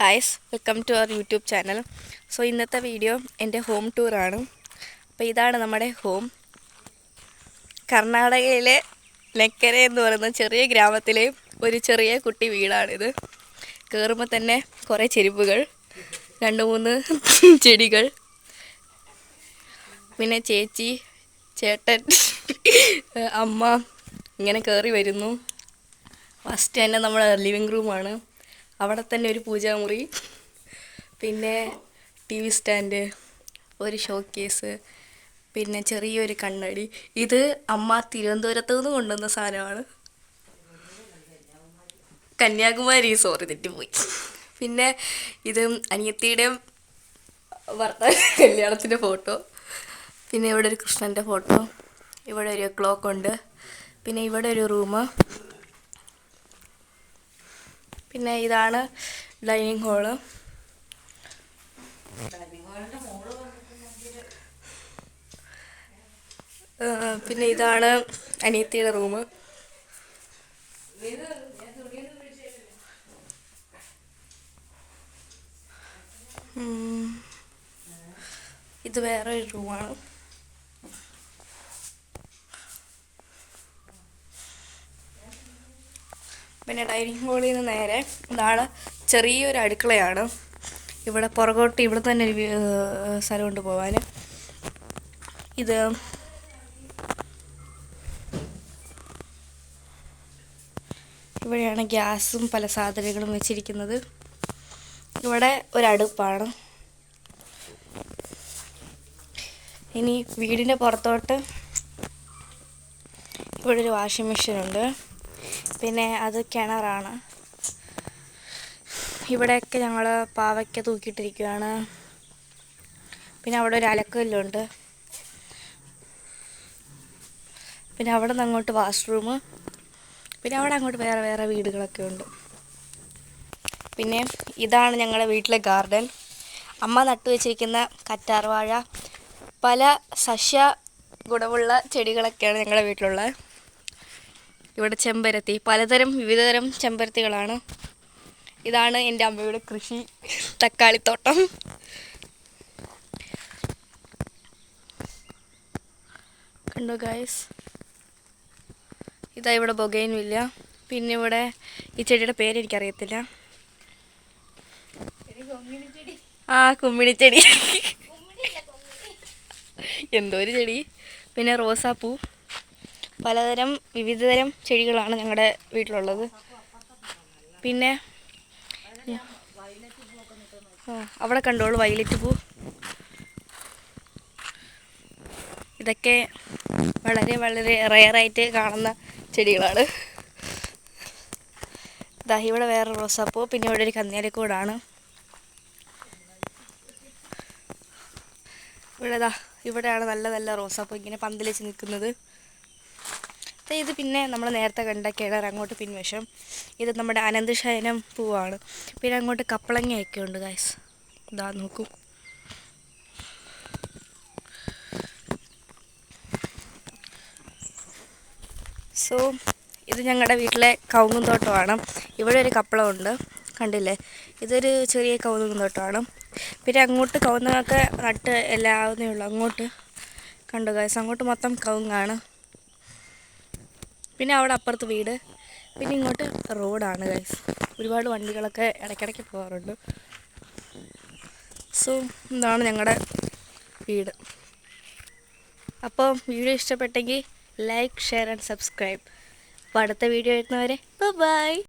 ഹായ്സ് welcome to our YouTube channel. So ഇന്നത്തെ video എൻ്റെ home ടൂറാണ്. അപ്പോൾ ഇതാണ് നമ്മുടെ ഹോം. കർണാടകയിലെ നെക്കര എന്ന് പറയുന്ന ചെറിയ ഗ്രാമത്തിലെ ഒരു ചെറിയ കുട്ടി വീടാണിത്. കയറുമ്പോൾ തന്നെ കുറേ ചെരുപ്പുകൾ, 2-3 ചെടികൾ, പിന്നെ ചേച്ചി, ചേട്ടൻ, അമ്മ ഇങ്ങനെ കയറി വരുന്നു. ഫസ്റ്റ് തന്നെ നമ്മുടെ ലിവിങ് റൂമാണ്. അവിടെ തന്നെ ഒരു പൂജാമുറി, പിന്നെ TV സ്റ്റാൻഡ്, ഒരു ഷോക്കേസ്, പിന്നെ ചെറിയൊരു കണ്ണാടി. ഇത് അമ്മ തിരുവനന്തപുരത്തു നിന്ന് കൊണ്ടുവന്ന സാധനമാണ്. കന്യാകുമാരി, സോറി തെറ്റിപ്പോയി. പിന്നെ ഇത് അനിയത്തിയുടെയും ഭർത്താവ് കല്യാണത്തിൻ്റെ ഫോട്ടോ. പിന്നെ ഇവിടെ ഒരു കൃഷ്ണൻ്റെ ഫോട്ടോ, ഇവിടെ ഒരു ക്ലോക്ക് ഉണ്ട്, പിന്നെ ഇവിടെ ഒരു റൂം. പിന്നെ ഇതാണ് ഡൈനിങ് ഹാള്. പിന്നെ ഇതാണ് അനിയത്തിയുടെ റൂം. ഇത് വേറെ ഒരു റൂമാണ്. പിന്നെ ഡൈനിങ് ഹാളിൽ നിന്ന് നേരെ ഇതാണ് ചെറിയൊരു അടുക്കളയാണ്. ഇവിടെ പുറകോട്ട് ഇവിടെ തന്നെ ഒരു സ്ഥലമുണ്ട് പോകാൻ. ഇത് ഇവിടെയാണ് ഗ്യാസും പല സാധനങ്ങളും വെച്ചിരിക്കുന്നത്. ഇവിടെ ഒരടുപ്പാണ്. ഇനി വീടിൻ്റെ പുറത്തോട്ട് ഇവിടെ ഒരു വാഷിംഗ് മെഷീൻ ഉണ്ട്. പിന്നെ അത് കിണറാണ്. ഇവിടെയൊക്കെ ഞങ്ങൾ പാവയ്ക്ക തൂക്കിയിട്ടിരിക്കുകയാണ്. പിന്നെ അവിടെ ഒരു അലക്കല്ലുണ്ട്. പിന്നെ അവിടെ നിന്ന് അങ്ങോട്ട് വാഷ്റൂം. പിന്നെ അവിടെ അങ്ങോട്ട് വേറെ വേറെ വീടുകളൊക്കെ ഉണ്ട്. പിന്നെ ഇതാണ് ഞങ്ങളുടെ വീട്ടിലെ ഗാർഡൻ. അമ്മ നട്ടു വെച്ചിരിക്കുന്ന കറ്റാർവാഴ, പല സസ്യ ഗുണമുള്ള ചെടികളൊക്കെയാണ് ഞങ്ങളുടെ വീട്ടിലുള്ളത്. ഇവിടെ ചെമ്പരത്തി, വിവിധതരം ചെമ്പരത്തികളാണ്. ഇതാണ് എൻ്റെ അമ്മയുടെ കൃഷി, തക്കാളിത്തോട്ടം. കണ്ടോ ഗൈസ്, ഇതാ ഇവിടെ ബൊഗൈൻവില്ല. പിന്നെ ഇവിടെ ഈ ചെടിയുടെ പേര് എനിക്കറിയത്തില്ല. കുമ്മിണിച്ചെടി, എന്തോ ഒരു ചെടി. പിന്നെ റോസാപ്പൂ, വിവിധതരം ചെടികളാണ് ഞങ്ങളുടെ വീട്ടിലുള്ളത്. പിന്നെ അവിടെ കണ്ടോളൂ വയലറ്റ് പൂ. ഇതൊക്കെ വളരെ വളരെ റെയറായിട്ട് കാണുന്ന ചെടികളാണ്. ഇതാ ഇവിടെ വേറെ റോസാപ്പൂ. പിന്നെ ഇവിടെ ഒരു കന്നേലിക്കൂടാണ്. ഇവിടെയാണ് നല്ല നല്ല റോസാപ്പൂ ഇങ്ങനെ പന്തലിച്ച് നിൽക്കുന്നത്. ഇത് പിന്നെ നമ്മൾ നേരത്തെ കണ്ട കിണർ അങ്ങോട്ട് പിൻവശം. ഇത് നമ്മുടെ അനന്തശയനം പൂവാണ്. പിന്നെ അങ്ങോട്ട് കപ്പളങ്ങയൊക്കെ ഉണ്ട് ഗൈസ്. ഇതാ നോക്കൂ. സോ ഇത് ഞങ്ങളുടെ വീട്ടിലെ കവുങ്ങും തോട്ടമാണ്. ഇവിടെ ഒരു കപ്പളമുണ്ട്, കണ്ടില്ലേ? ഇതൊരു ചെറിയ കവുങ്ങും തോട്ടമാണ്. പിന്നെ അങ്ങോട്ട് കവുങ്ങൊക്കെ നട്ട് എല്ലാവുന്നേ ഉള്ളൂ. അങ്ങോട്ട് കണ്ടു ഗൈസ്, അങ്ങോട്ട് മൊത്തം കവുങ്ങാണ്. പിന്നെ അവിടെ അപ്പുറത്ത് വീട്. പിന്നെ ഇങ്ങോട്ട് റോഡാണ് ഗൈസ്. ഒരുപാട് വണ്ടികളൊക്കെ ഇടയ്ക്കിടയ്ക്ക് പോകാറുണ്ട്. സോ ഇതാണ് ഞങ്ങളുടെ വീട്. അപ്പോൾ വീഡിയോ ഇഷ്ടപ്പെട്ടെങ്കിൽ ലൈക്ക്, ഷെയർ ആൻഡ് സബ്സ്ക്രൈബ്. അപ്പോൾ അടുത്ത വീഡിയോ വരുന്നവരെ ബൈ.